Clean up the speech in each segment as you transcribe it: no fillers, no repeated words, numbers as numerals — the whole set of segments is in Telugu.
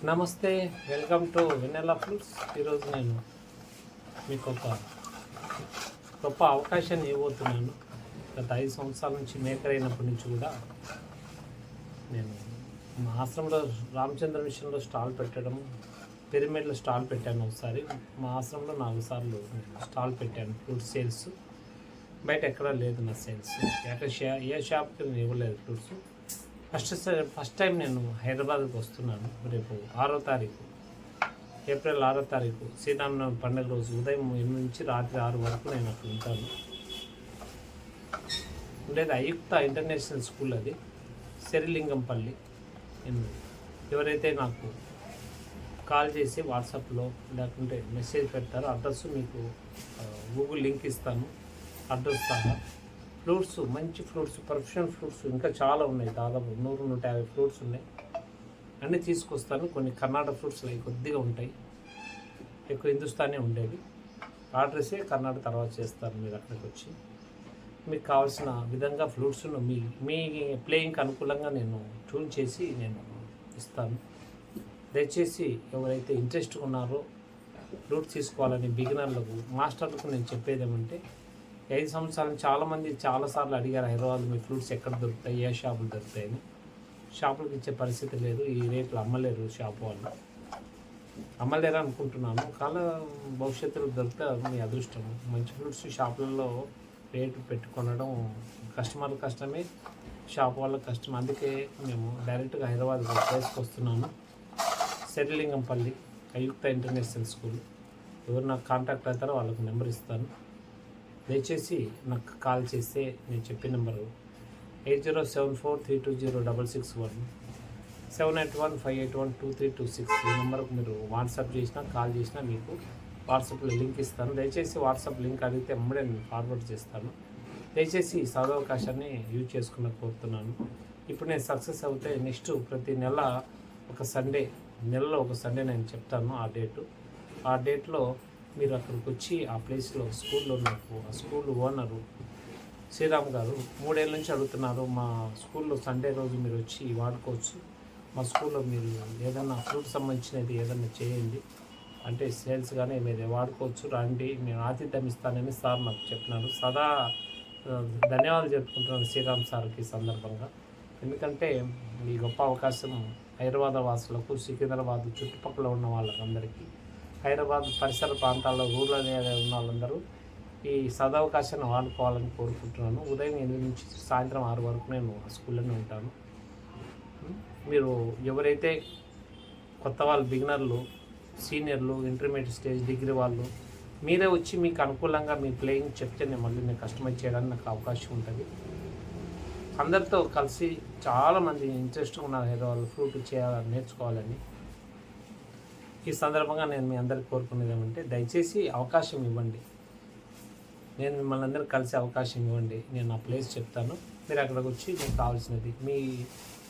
నమస్తే, వెల్కమ్ టు వెన్నెలా ఫ్రూట్స్. ఈరోజు నేను మీకు ఒక గొప్ప అవకాశాన్ని ఇవ్వబోతున్నాను. గత 5 సంవత్సరాల నుంచి మేకర్ అయినప్పటి నుంచి కూడా నేను మా ఆశ్రమంలో రామచంద్ర మిషన్లో స్టాల్ పెట్టడం, పిరమిడ్లో స్టాల్ పెట్టాను. ఒకసారి మా ఆశ్రమంలో 4 సార్లు స్టాల్ పెట్టాను. ఫ్రూట్స్ సేల్స్ బయట ఎక్కడా లేదు. నా సేల్స్ ఏ షాప్కి నేను ఇవ్వలేదు ఫ్రూట్స్. ఫస్ట్ టైం నేను హైదరాబాద్కి వస్తున్నాను. రేపు 6వ తారీఖు, ఏప్రిల్ 6వ తారీఖు శ్రీరామనవమి పండుగ రోజు ఉదయం 8 నుంచి రాత్రి 6 వరకు నేను అక్కడ ఉంటాను. ఉండేది అయుక్త ఇంటర్నేషనల్ స్కూల్, అది శరిలింగంపల్లి. ఎవరైతే నాకు కాల్ చేసి వాట్సాప్లో లేకుంటే మెసేజ్ పెడతారో అడ్రస్ మీకు గూగుల్ లింక్ ఇస్తాను, అడ్రస్ సహా. ఫ్రూట్స్, మంచి ఫ్రూట్స్, ప్రొఫెషనల్ ఫ్రూట్స్ ఇంకా చాలా ఉన్నాయి. దాదాపు 100-150 ఫ్రూట్స్ ఉన్నాయి. అన్నీ తీసుకొస్తాను. కొన్ని కర్ణాటక ఫ్రూట్స్ అవి కొద్దిగా ఉంటాయి, ఎక్కువ హిందుస్థానీ ఉండేవి. ఆర్డర్సే కర్ణాటక తర్వాత చేస్తారు. మీరు అక్కడికి వచ్చి మీకు కావాల్సిన విధంగా ఫ్రూట్స్ను మీ ప్లేయింగ్కి అనుకూలంగా నేను ట్యూన్ చేసి నేను ఇస్తాను. దయచేసి ఎవరైతే ఇంట్రెస్ట్ ఉన్నారో ఫ్రూట్స్ తీసుకోవాలని బిగినర్లకు, మాస్టర్లకు నేను చెప్పేది ఏమంటే, 5 సంవత్సరాలు చాలామంది చాలాసార్లు అడిగారు, హైదరాబాద్ మీ ఫ్రూట్స్ ఎక్కడ దొరుకుతాయి, ఏ షాపులు దొరుకుతాయని. షాపులకు ఇచ్చే పరిస్థితి లేదు. ఈ రేట్లు అమ్మలేరు, షాపు వాళ్ళు అమ్మలేరు అనుకుంటున్నాను. కాల భవిష్యత్తులో దొరికితే మీ అదృష్టం. మంచి ఫ్రూట్స్ షాపులలో రేటు పెట్టుకొనడం కస్టమర్ల కష్టమే, షాప్ వాళ్ళ కష్టం. అందుకే మేము డైరెక్ట్గా హైదరాబాద్ ప్లేస్కి వస్తున్నాను. శరిలింగంపల్లి అయుక్త ఇంటర్నేషనల్ స్కూల్. ఎవరు నాకు కాంటాక్ట్ అవుతారో వాళ్ళకు నెంబర్ ఇస్తాను. దయచేసి నాకు కాల్ చేస్తే నేను చెప్పిన నెంబరు 8074320661, 78158123226. ఈ నెంబర్కు మీరు వాట్సాప్ చేసినా కాల్ చేసినా మీకు వాట్సాప్లో లింక్ ఇస్తాను. దయచేసి వాట్సాప్ లింక్ అడిగితే అమ్మడే నేను ఫార్వర్డ్ చేస్తాను. దయచేసి ఈ సదవకాశాన్ని యూజ్ చేసుకున్న కోరుతున్నాను. ఇప్పుడు నేను సక్సెస్ అవుతే నెక్స్ట్ ప్రతి నెలలో ఒక సండే నేను చెప్తాను ఆ డేట్లో మీరు అక్కడికి వచ్చి ఆ ప్లేస్లో స్కూల్లో నాకు ఆ స్కూల్ ఓనరు శ్రీరామ్ గారు 3 ఏళ్ళ నుంచి అడుగుతున్నారు, మా స్కూల్లో సండే రోజు మీరు వచ్చి వాడుకోవచ్చు, మా స్కూల్లో మీరు ఏదైనా ఫ్రూట్ సంబంధించినది ఏదైనా చేయండి అంటే సేల్స్ కానీ మీరు వాడుకోవచ్చు, రండి, నేను ఆతిథ్యం ఇస్తానని సార్ నాకు చెప్పినారు. సదా ధన్యవాదాలు చెప్పుకుంటున్నాను శ్రీరామ్ సార్కి సందర్భంగా. ఎందుకంటే ఈ గొప్ప అవకాశం హైదరాబాద్ వాసులకు, సికింద్రాబాద్ చుట్టుపక్కల ఉన్న వాళ్ళందరికీ, హైదరాబాద్ పరిసర ప్రాంతాల్లో రూరల్ ఏరియా ఉన్న వాళ్ళందరూ ఈ సదవకాశాన్ని వాడుకోవాలని కోరుకుంటున్నాను. ఉదయం 8 నుంచి సాయంత్రం 6 వరకు నేను స్కూల్లోనే ఉంటాను. మీరు ఎవరైతే కొత్త వాళ్ళు, బిగినర్లు, సీనియర్లు, ఇంటర్మీడియట్ స్టేజ్, డిగ్రీ వాళ్ళు, మీరే వచ్చి మీకు అనుకూలంగా మీ ప్లేయింగ్ చెప్తే నేను కస్టమైజ్ చేయడానికి నాకు అవకాశం ఉంటుంది. అందరితో కలిసి చాలామంది ఇంట్రెస్ట్గా ఉన్నారు హైదరాబాద్ ఫ్రూట్ చేయాలని, నేర్చుకోవాలని. ఈ సందర్భంగా నేను మీ అందరికి కోరుకునేది ఏమంటే, దయచేసి అవకాశం ఇవ్వండి. నేను మిమ్మల్ని అందరూ కలిసి అవకాశం ఇవ్వండి. నేను ఆ ప్లేస్ చెప్తాను, మీరు అక్కడికి వచ్చి మీకు కావాల్సినది మీ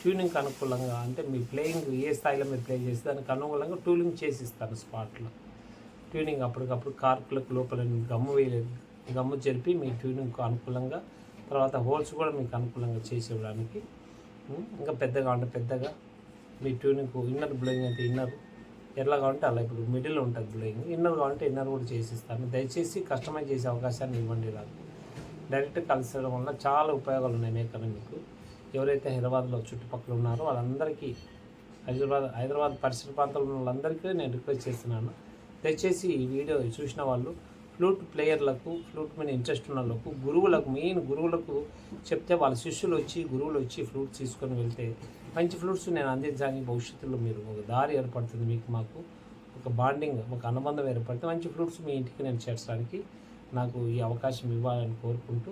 ట్యూనింగ్కి అనుకూలంగా, అంటే మీ ప్లేయింగ్ ఏ స్థాయిలో మీరు ప్లే చేసి దానికి అనుకూలంగా ట్యూనింగ్ చేసి ఇస్తాను. స్పాట్లో ట్యూనింగ్ అప్పటికప్పుడు కార్కులకు లోపల గమ్ము జరిపి మీ ట్యూనింగ్కు అనుకూలంగా, తర్వాత హోల్స్ కూడా మీకు అనుకూలంగా చేసి ఇవ్వడానికి. ఇంకా పెద్దగా అంటే పెద్దగా మీ ట్యూనింగ్కు, ఇన్నర్ బ్లోయింగ్ అంటే ఇన్నర్ ఎట్లా కావాలంటే అలా, ఇప్పుడు మిడిల్ ఉంటుంది బ్లోయింగ్, ఇన్నర్ కావాలంటే ఇన్నర్ కూడా చేసిస్తాను. దయచేసి కస్టమైజ్ చేసే అవకాశాన్ని ఇవ్వండి. నాకు డైరెక్ట్ కలిసడం వల్ల చాలా ఉపయోగాలు ఉన్నాయి మేకర్ మీకు. ఎవరైతే హైదరాబాద్లో చుట్టుపక్కల ఉన్నారో వాళ్ళందరికీ, హైదరాబాద్ పరిసర ప్రాంతాల్లో ఉన్న వాళ్ళందరికీ నేను రిక్వెస్ట్ చేస్తున్నాను. దయచేసి ఈ వీడియో చూసిన వాళ్ళు ఫ్లూట్ ప్లేయర్లకు, ఫ్లూట్ మీద ఇంట్రెస్ట్ ఉన్న వాళ్ళకు, గురువులకు, మెయిన్ గురువులకు చెప్తే వాళ్ళ శిష్యులు వచ్చి, గురువులు వచ్చి ఫ్లూట్ తీసుకొని వెళ్తే మంచి ఫ్లూట్స్ నేను అందించడానికి భవిష్యత్తులో మీరు ఒక దారి ఏర్పడుతుంది. మాకు ఒక బాండింగ్, ఒక అనుబంధం ఏర్పడితే మంచి ఫ్లూట్స్ మీ ఇంటికి నేను చేర్చడానికి నాకు ఈ అవకాశం ఇవ్వాలని కోరుకుంటూ,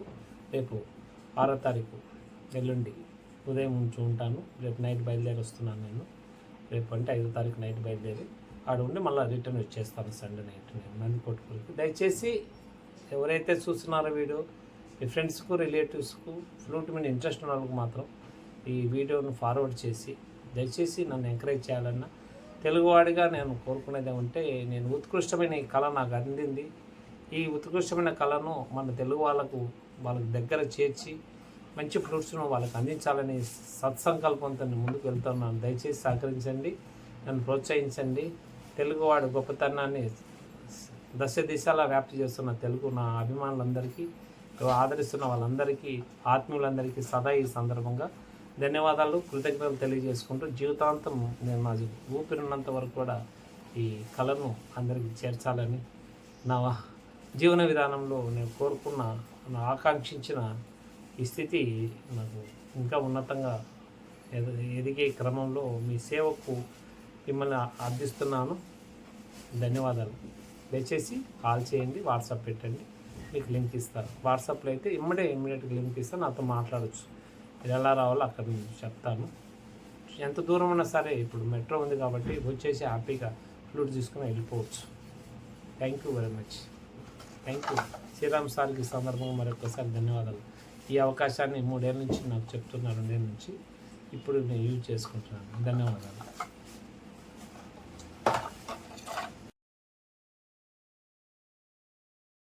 రేపు 6వ తారీఖు ఎల్లుండి ఉదయం నుంచి ఉంటాను. రేపు నైట్ బయలుదేరి వస్తున్నాను నేను. రేపు అంటే 5వ తారీఖు నైట్ బయలుదేరి ఆడ ఉండి మళ్ళీ రిటర్న్ వచ్చేస్తాను సండే నైట్ నేను నందికొట్టుకులకి. దయచేసి ఎవరైతే చూస్తున్నారో వీడియో, మీ ఫ్రెండ్స్కు, రిలేటివ్స్కు, ఫ్లూట్ మీద ఇంట్రెస్ట్ ఉన్న వాళ్ళకి మాత్రం ఈ వీడియోను ఫార్వర్డ్ చేసి దయచేసి నన్ను ఎంకరేజ్ చేయాలన్నా. తెలుగువాడిగా నేను కోరుకునేది ఏమంటే, నేను ఉత్కృష్టమైన ఈ కళ నాకు అందింది. ఈ ఉత్కృష్టమైన కళను మన తెలుగు వాళ్ళకు దగ్గర చేర్చి మంచి ఫ్రూట్స్ను వాళ్ళకి అందించాలని సత్సంకల్పంతో ముందుకు వెళ్తున్నాను. దయచేసి సహకరించండి. నన్ను ప్రోత్సహించండి. తెలుగువాడు గొప్పతనాన్ని దశ దిశలా వ్యాప్తి చేస్తున్న తెలుగు నా అభిమానులందరికీ, ఆదరిస్తున్న వాళ్ళందరికీ, ఆత్మీయులందరికీ సదా ఈ సందర్భంగా ధన్యవాదాలు, కృతజ్ఞతలు తెలియజేసుకుంటూ జీవితాంతం నేను నా ఊపిరినంత వరకు కూడా ఈ కళను అందరికీ చేర్చాలని, నా జీవన విధానంలో నేను కోరుకున్న, ఆకాంక్షించిన ఈ స్థితి నాకు ఇంకా ఉన్నతంగా ఎదిగే క్రమంలో మీ సేవకు మిమ్మల్ని అర్థిస్తున్నాను. ధన్యవాదాలు. దయచేసి కాల్ చేయండి, వాట్సాప్ పెట్టండి, మీకు లింక్ ఇస్తాను. వాట్సాప్లో అయితే ఇమ్మీడియట్గా లింక్ ఇస్తాను, నాతో మాట్లాడచ్చు. మీరు ఎలా రావాలో అక్కడ నేను చెప్తాను. ఎంత దూరం ఉన్నా సరే, ఇప్పుడు మెట్రో ఉంది కాబట్టి వచ్చేసి హ్యాపీగా ఫ్లూట్ తీసుకుని వెళ్ళిపోవచ్చు. Thank you very much. Thank you. Sriram సార్కి సందర్భంగా మరొకసారి ధన్యవాదాలు. ఈ అవకాశాన్ని 3 ఏళ్ళ నుంచి నాకు చెప్తున్నారు, 2 ఏళ్ళ నుంచి. ఇప్పుడు నేను యూజ్ చేసుకుంటున్నాను. ధన్యవాదాలు.